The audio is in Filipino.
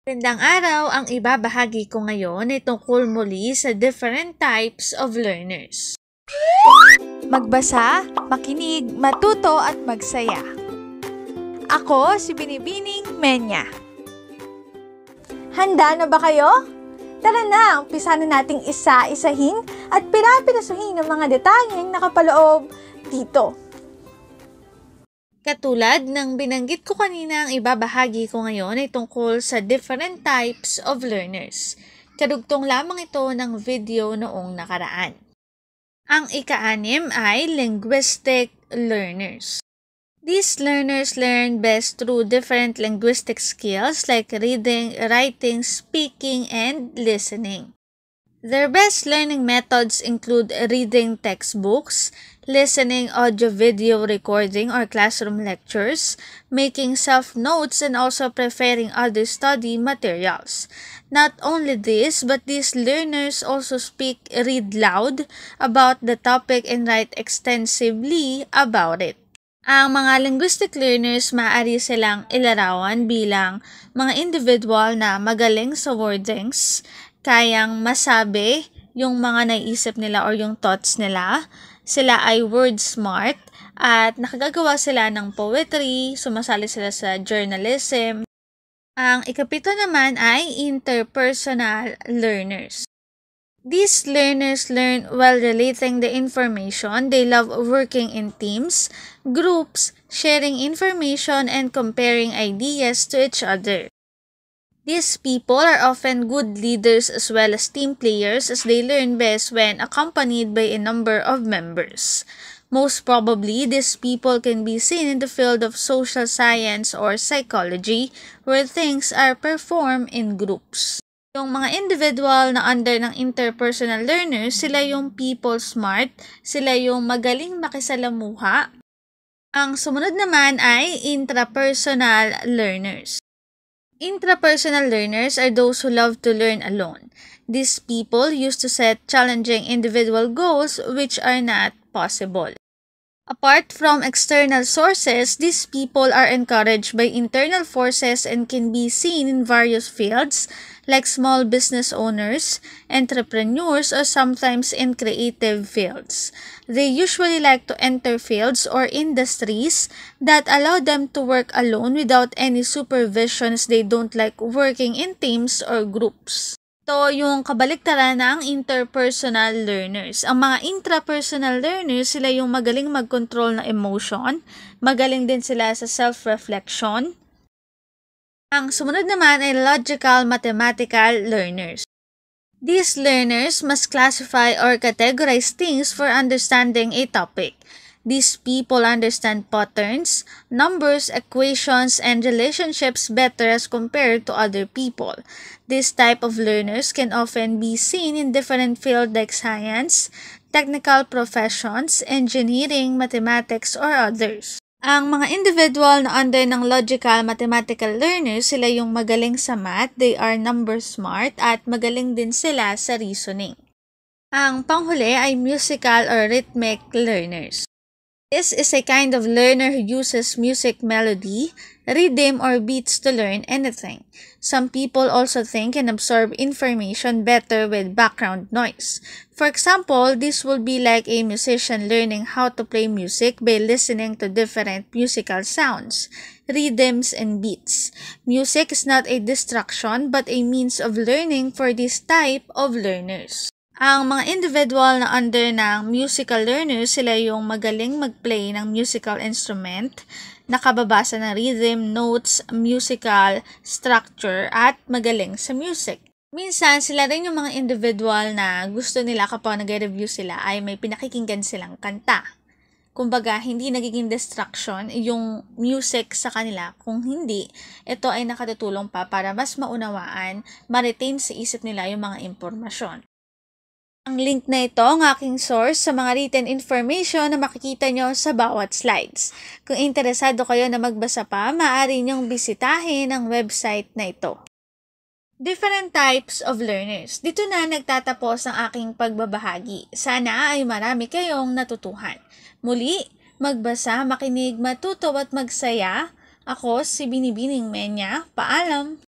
Magandang araw, ang ibabahagi ko ngayon ay tungkol muli sa different types of learners. Magbasa, makinig, matuto at magsaya. Ako si Binibining Menya. Handa na ba kayo? Tara na, umpisa na nating isa-isahin at pirapirasuhin ang mga detalyeng nakapaloob dito. Katulad ng binanggit ko kanina, ang ibabahagi ko ngayon ay tungkol sa different types of learners. Kadugtong lamang ito ng video noong nakaraan. Ang ika-6 ay linguistic learners. These learners learn best through different linguistic skills like reading, writing, speaking, and listening. Their best learning methods include reading textbooks, listening audio-video recording or classroom lectures, making self-notes, and also preparing other study materials. Not only this, but these learners also read loud about the topic and write extensively about it. Ang mga linguistic learners, maaari silang ilarawan bilang mga individual na magaling sa wordings, kayang masabi yung mga naiisip nila or yung thoughts nila. Sila ay word smart at nakagagawa sila ng poetry, sumasali sila sa journalism. Ang ika-7 naman ay interpersonal learners. These learners learn while relating the information. They love working in teams, groups, sharing information, and comparing ideas to each other. These people are often good leaders as well as team players, as they learn best when accompanied by a number of members. Most probably, these people can be seen in the field of social science or psychology, where things are performed in groups. Yung mga individual na under ng interpersonal learners, sila yung people smart, sila yung magaling makisalamuha. Ang sumunod naman ay intrapersonal learners. Intrapersonal learners are those who love to learn alone. These people used to set challenging individual goals which are not possible. Apart from external sources, these people are encouraged by internal forces and can be seen in various fields like small business owners, entrepreneurs, or sometimes in creative fields. They usually like to enter fields or industries that allow them to work alone without any supervision, as they don't like working in teams or groups. Ito yung kabaliktaran ng interpersonal learners. Ang mga intrapersonal learners, sila yung magaling mag-control ng emotion, magaling din sila sa self-reflection. Ang sumunod naman ay logical mathematical learners. These learners must classify or categorize things for understanding a topic. These people understand patterns, numbers, equations, and relationships better as compared to other people. This type of learners can often be seen in different fields like science, technical professions, engineering, mathematics, or others. Ang mga individual na under ng logical mathematical learners, sila yung magaling sa math, they are number smart, at magaling din sila sa reasoning. Ang panghuli ay musical or rhythmic learners. This is a kind of learner who uses music melody, rhythm, or beats to learn anything. Some people also think and absorb information better with background noise. For example, this will be like a musician learning how to play music by listening to different musical sounds, rhythms, and beats. Music is not a distraction but a means of learning for this type of learners. Ang mga individual na under ng musical learners, sila yung magaling mag-play ng musical instrument, nakababasa ng rhythm, notes, musical structure, at magaling sa music. Minsan, sila rin yung mga individual na gusto nila kapag nag-review sila ay may pinakikinggan silang kanta. Kumbaga, hindi nagiging distraction yung music sa kanila. Kung hindi, ito ay nakatutulong pa para mas maunawaan, ma-retain sa isip nila yung mga impormasyon. Ang link na ito ang aking source sa mga written information na makikita nyo sa bawat slides. Kung interesado kayo na magbasa pa, maaari nyong bisitahin ang website na ito. Different types of learners. Dito na nagtatapos ang aking pagbabahagi. Sana ay marami kayong natutuhan. Muli, magbasa, makinig, matuto at magsaya. Ako si Binibining Menya. Paalam!